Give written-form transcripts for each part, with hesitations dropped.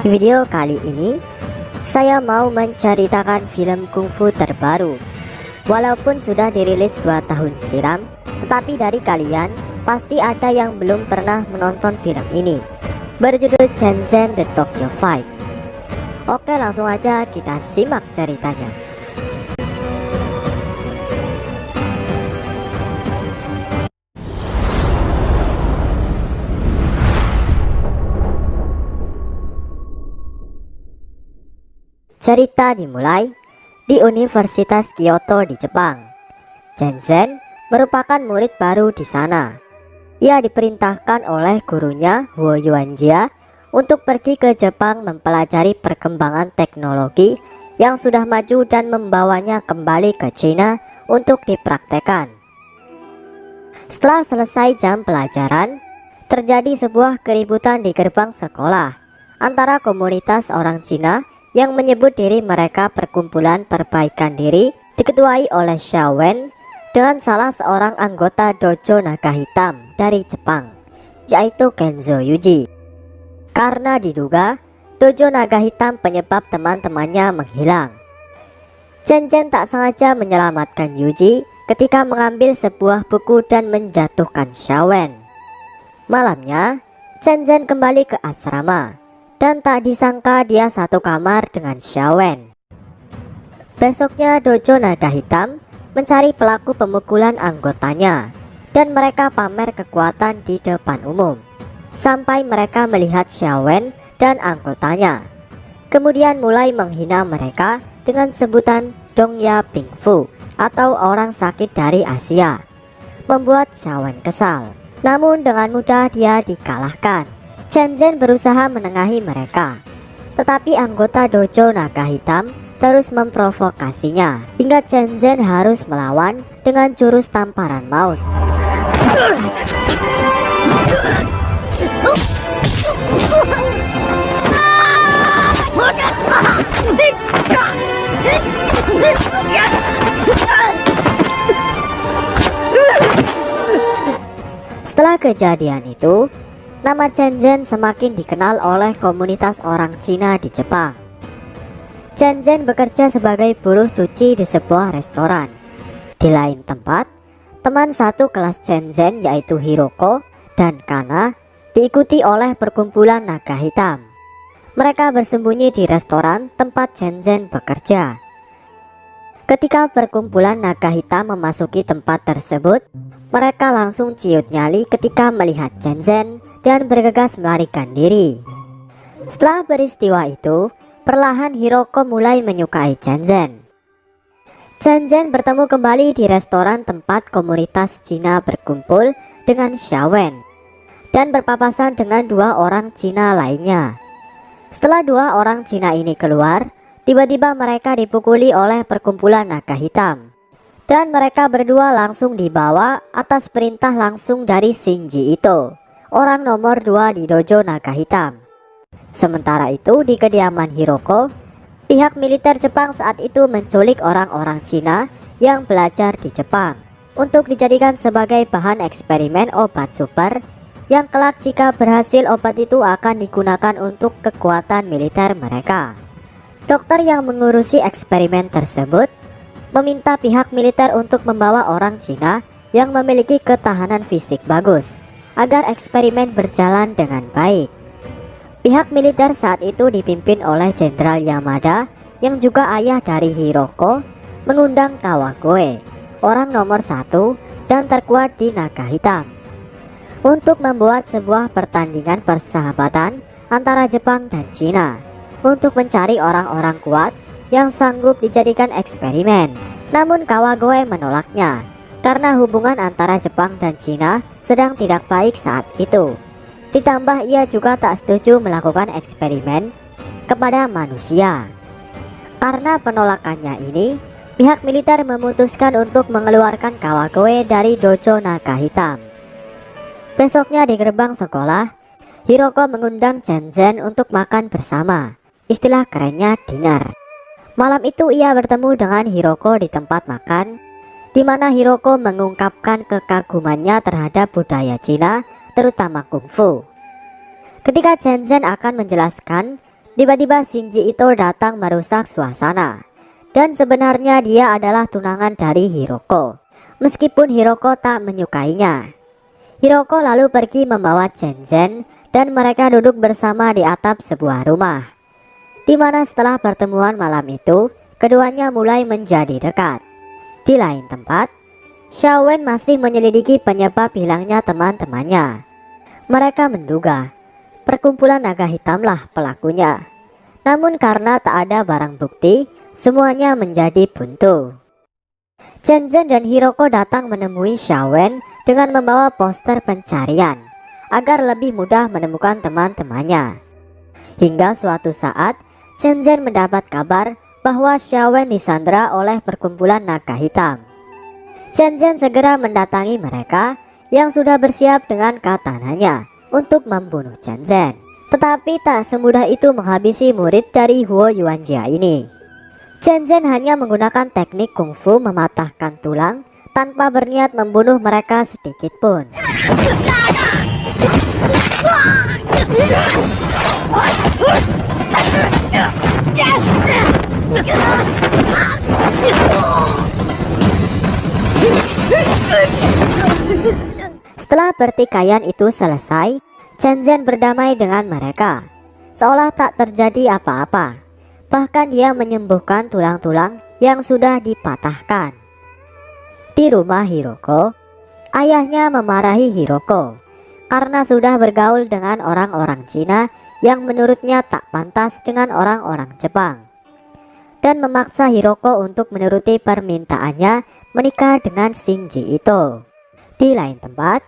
Di video kali ini saya mau menceritakan film kungfu terbaru. Walaupun sudah dirilis 2 tahun silam, tetapi dari kalian pasti ada yang belum pernah menonton film ini. Berjudul Shenzhen The Tokyo Fight. Oke, langsung aja kita simak ceritanya. Cerita dimulai di Universitas Kyoto di Jepang. Shenzhen merupakan murid baru di sana. Ia diperintahkan oleh gurunya Huo Yuanjia untuk pergi ke Jepang mempelajari perkembangan teknologi yang sudah maju dan membawanya kembali ke China untuk dipraktekkan. Setelah selesai jam pelajaran, terjadi sebuah keributan di gerbang sekolah antara komunitas orang Cina yang menyebut diri mereka Perkumpulan Perbaikan Diri, diketuai oleh Xiao Wen, dengan salah seorang anggota dojo naga hitam dari Jepang, yaitu Kenzo Yuji. Karena diduga dojo naga hitam penyebab teman-temannya menghilang, Shenzhen tak sengaja menyelamatkan Yuji ketika mengambil sebuah buku dan menjatuhkan Xiao Wen. Malamnya, Shenzhen kembali ke asrama dan tak disangka dia satu kamar dengan Xiao Wen. Besoknya dojo naga hitam mencari pelaku pemukulan anggotanya dan mereka pamer kekuatan di depan umum sampai mereka melihat Xiao Wen dan anggotanya. Kemudian mulai menghina mereka dengan sebutan Dongya Pingfu atau orang sakit dari Asia, membuat Xiao Wen kesal. Namun dengan mudah dia dikalahkan. Shenzhen berusaha menengahi mereka, tetapi anggota dojo naga hitam terus memprovokasinya hingga Shenzhen harus melawan dengan jurus tamparan maut. Setelah kejadian itu, nama Shenzhen semakin dikenal oleh komunitas orang Cina di Jepang. Shenzhen bekerja sebagai buruh cuci di sebuah restoran. Di lain tempat, teman satu kelas Shenzhen yaitu Hiroko dan Kana diikuti oleh perkumpulan naga hitam. Mereka bersembunyi di restoran tempat Shenzhen bekerja. Ketika perkumpulan naga hitam memasuki tempat tersebut, mereka langsung ciut nyali ketika melihat Shenzhen dan bergegas melarikan diri. Setelah peristiwa itu, perlahan Hiroko mulai menyukai Shenzhen. Shenzhen bertemu kembali di restoran tempat komunitas Cina berkumpul dengan Xiao Wen dan berpapasan dengan 2 orang Cina lainnya. Setelah 2 orang Cina ini keluar, tiba-tiba mereka dipukuli oleh perkumpulan naga hitam dan mereka berdua langsung dibawa atas perintah langsung dari Shinji Ito, orang nomor 2 di dojo naga hitam. Sementara itu di kediaman Hiroko, pihak militer Jepang saat itu menculik orang-orang Cina yang belajar di Jepang untuk dijadikan sebagai bahan eksperimen obat super yang kelak jika berhasil obat itu akan digunakan untuk kekuatan militer mereka. Dokter yang mengurusi eksperimen tersebut meminta pihak militer untuk membawa orang Cina yang memiliki ketahanan fisik bagus agar eksperimen berjalan dengan baik. Pihak militer saat itu dipimpin oleh Jenderal Yamada yang juga ayah dari Hiroko, mengundang Kawagoe, orang nomor 1 dan terkuat di naga hitam, untuk membuat sebuah pertandingan persahabatan antara Jepang dan Cina untuk mencari orang-orang kuat yang sanggup dijadikan eksperimen. Namun Kawagoe menolaknya karena hubungan antara Jepang dan Cina sedang tidak baik saat itu. Ditambah ia juga tak setuju melakukan eksperimen kepada manusia. Karena penolakannya ini, pihak militer memutuskan untuk mengeluarkan Kawagoe dari dojo naga hitam. Besoknya di gerbang sekolah, Hiroko mengundang Shenzhen untuk makan bersama. Istilah kerennya dinner. Malam itu ia bertemu dengan Hiroko di tempat makan di mana Hiroko mengungkapkan kekagumannya terhadap budaya Cina, terutama kungfu. Ketika Chen Zhen akan menjelaskan, tiba-tiba Shinji Ito datang merusak suasana. Dan sebenarnya dia adalah tunangan dari Hiroko, meskipun Hiroko tak menyukainya. Hiroko lalu pergi membawa Chen Zhen dan mereka duduk bersama di atap sebuah rumah, di mana setelah pertemuan malam itu, keduanya mulai menjadi dekat. Di lain tempat, Xiao Wen masih menyelidiki penyebab hilangnya teman-temannya. Mereka menduga perkumpulan naga hitamlah pelakunya. Namun karena tak ada barang bukti, semuanya menjadi buntu. Chen Zhen dan Hiroko datang menemui Xiao Wen dengan membawa poster pencarian agar lebih mudah menemukan teman-temannya. Hingga suatu saat, Chen Zhen mendapat kabar bahwa Xiao Wen disandra oleh perkumpulan naga hitam. Chen Zhen segera mendatangi mereka yang sudah bersiap dengan katananya untuk membunuh Chen Zhen. Tetapi tak semudah itu menghabisi murid dari Huo Yuanjia ini. Chen Zhen hanya menggunakan teknik kungfu mematahkan tulang tanpa berniat membunuh mereka sedikit pun. Setelah pertikaian itu selesai, Chen Zhen berdamai dengan mereka, seolah tak terjadi apa-apa. Bahkan dia menyembuhkan tulang-tulang yang sudah dipatahkan. Di rumah Hiroko, ayahnya memarahi Hiroko karena sudah bergaul dengan orang-orang Cina yang menurutnya tak pantas dengan orang-orang Jepang, dan memaksa Hiroko untuk menuruti permintaannya menikah dengan Shinji Ito. Di lain tempat,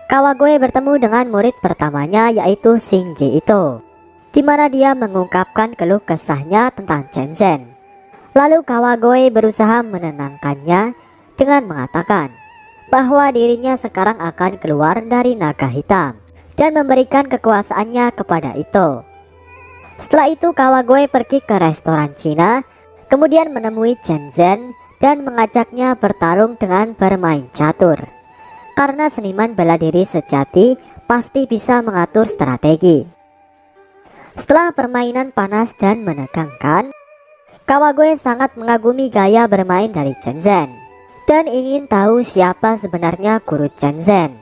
Kawagoe bertemu dengan murid pertamanya yaitu Shinji Ito, di mana dia mengungkapkan keluh kesahnya tentang Chen Zhen. Lalu Kawagoe berusaha menenangkannya dengan mengatakan bahwa dirinya sekarang akan keluar dari naga hitam dan memberikan kekuasaannya kepada Ito. Setelah itu Kawagoe pergi ke restoran Cina, kemudian menemui Chen Zhen dan mengajaknya bertarung dengan bermain catur. Karena seniman bela diri sejati pasti bisa mengatur strategi. Setelah permainan panas dan menegangkan, Kawagoe sangat mengagumi gaya bermain dari Chen Zhen dan ingin tahu siapa sebenarnya guru Chen Zhen.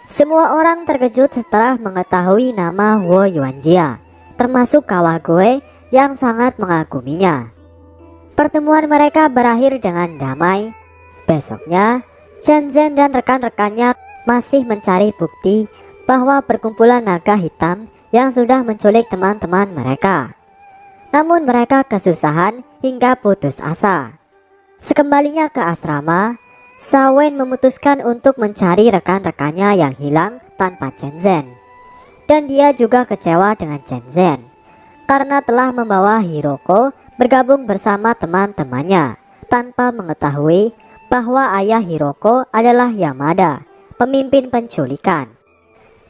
Semua orang terkejut setelah mengetahui nama Huo Yuanjia, termasuk Kawagoe yang sangat mengaguminya. Pertemuan mereka berakhir dengan damai. Besoknya, Chen Zhen dan rekan-rekannya masih mencari bukti bahwa perkumpulan naga hitam yang sudah menculik teman-teman mereka. Namun mereka kesusahan hingga putus asa. Sekembalinya ke asrama, Xiao Wen memutuskan untuk mencari rekan-rekannya yang hilang tanpa Chen Zhen. Dan dia juga kecewa dengan Chen Zhen karena telah membawa Hiroko bergabung bersama teman-temannya tanpa mengetahui bahwa ayah Hiroko adalah Yamada, pemimpin penculikan,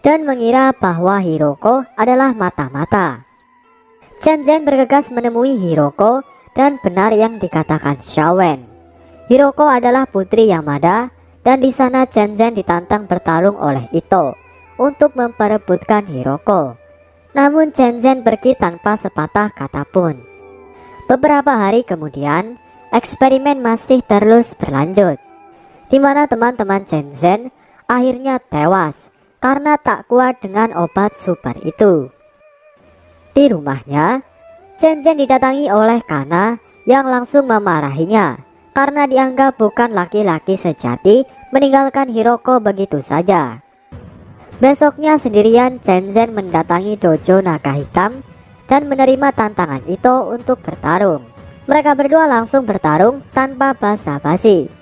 dan mengira bahwa Hiroko adalah mata-mata. Chen Zhen bergegas menemui Hiroko dan benar yang dikatakan Xiao Wen. Hiroko adalah putri Yamada dan di sana Chen Zhen ditantang bertarung oleh Ito untuk memperebutkan Hiroko. Namun Chen Zhen pergi tanpa sepatah kata pun. Beberapa hari kemudian, eksperimen masih terus berlanjut, di mana teman-teman Chen Zhen akhirnya tewas karena tak kuat dengan obat super itu. Di rumahnya, Chen Zhen didatangi oleh Kana yang langsung memarahinya karena dianggap bukan laki-laki sejati meninggalkan Hiroko begitu saja. Besoknya sendirian Chen Zhen mendatangi dojo naga hitam dan menerima tantangan Ito untuk bertarung. Mereka berdua langsung bertarung tanpa basa-basi.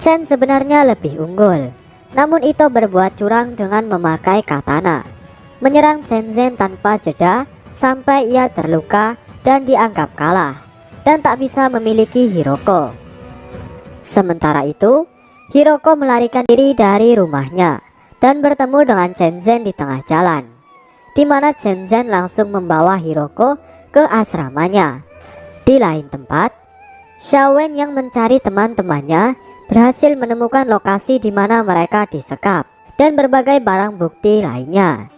Chen sebenarnya lebih unggul, Namun Ito berbuat curang dengan memakai katana, menyerang Zenzen tanpa jeda sampai ia terluka dan dianggap kalah dan tak bisa memiliki Hiroko. Sementara itu, Hiroko melarikan diri dari rumahnya dan bertemu dengan Zenzen di tengah jalan, di mana Zenzen langsung membawa Hiroko ke asramanya. Di lain tempat, Xiaowen yang mencari teman-temannya berhasil menemukan lokasi di mana mereka disekap dan berbagai barang bukti lainnya.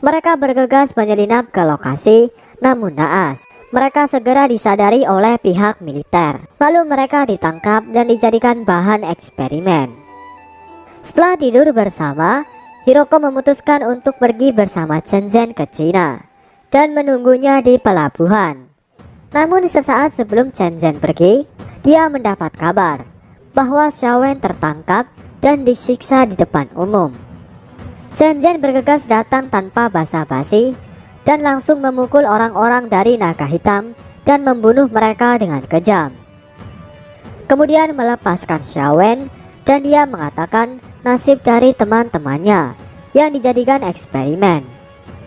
Mereka bergegas menyelinap ke lokasi, namun naas, mereka segera disadari oleh pihak militer. Lalu mereka ditangkap dan dijadikan bahan eksperimen. Setelah tidur bersama, Hiroko memutuskan untuk pergi bersama Zenzen ke Cina dan menunggunya di pelabuhan. Namun sesaat sebelum Zenzen pergi, dia mendapat kabar bahwa Xiaowen tertangkap dan disiksa di depan umum. Zenzen bergegas datang tanpa basa-basi dan langsung memukul orang-orang dari naga hitam dan membunuh mereka dengan kejam. Kemudian melepaskan Xiaowen dan dia mengatakan nasib dari teman-temannya yang dijadikan eksperimen,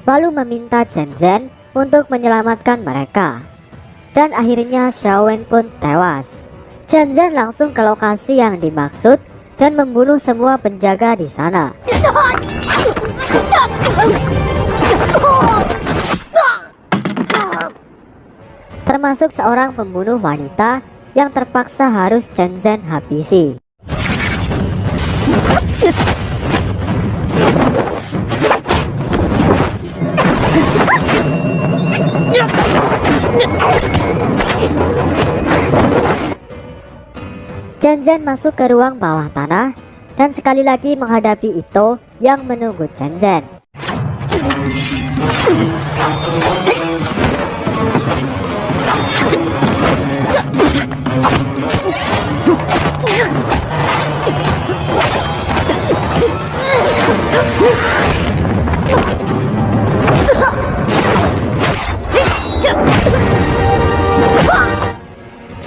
lalu meminta Zenzen untuk menyelamatkan mereka. Dan akhirnya Xiaowen pun tewas. Zenzen langsung ke lokasi yang dimaksud dan membunuh semua penjaga di sana. Termasuk seorang pembunuh wanita yang terpaksa harus Zenzen habisi. Zenzen masuk ke ruang bawah tanah dan sekali lagi menghadapi Ito yang menunggu Zenzen.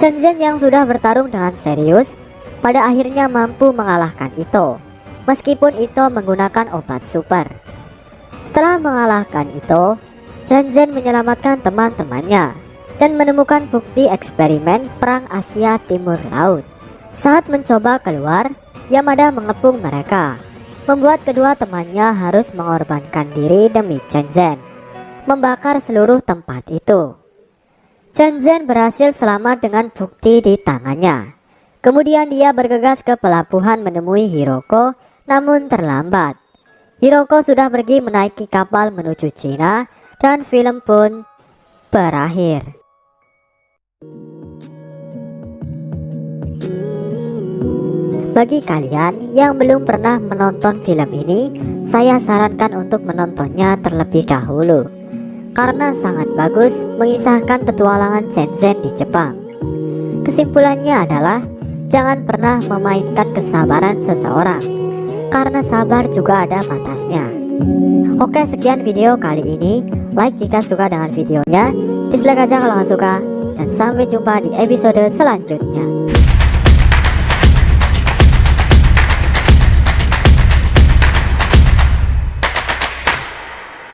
Zenzen yang sudah bertarung dengan serius pada akhirnya mampu mengalahkan Ito, meskipun Ito menggunakan obat super. Setelah mengalahkan Ito, Zenzen menyelamatkan teman-temannya dan menemukan bukti eksperimen perang Asia Timur Laut. Saat mencoba keluar, Yamada mengepung mereka, membuat kedua temannya harus mengorbankan diri demi Zenzen, membakar seluruh tempat itu. Zenzen berhasil selamat dengan bukti di tangannya. Kemudian dia bergegas ke pelabuhan menemui Hiroko, namun terlambat. Hiroko sudah pergi menaiki kapal menuju Cina dan film pun berakhir. Bagi kalian yang belum pernah menonton film ini, saya sarankan untuk menontonnya terlebih dahulu, karena sangat bagus mengisahkan petualangan Zenzen di Jepang. Kesimpulannya adalah jangan pernah memainkan kesabaran seseorang, karena sabar juga ada batasnya. Oke, sekian video kali ini. Like jika suka dengan videonya, dislike aja kalau nggak suka, dan sampai jumpa di episode selanjutnya.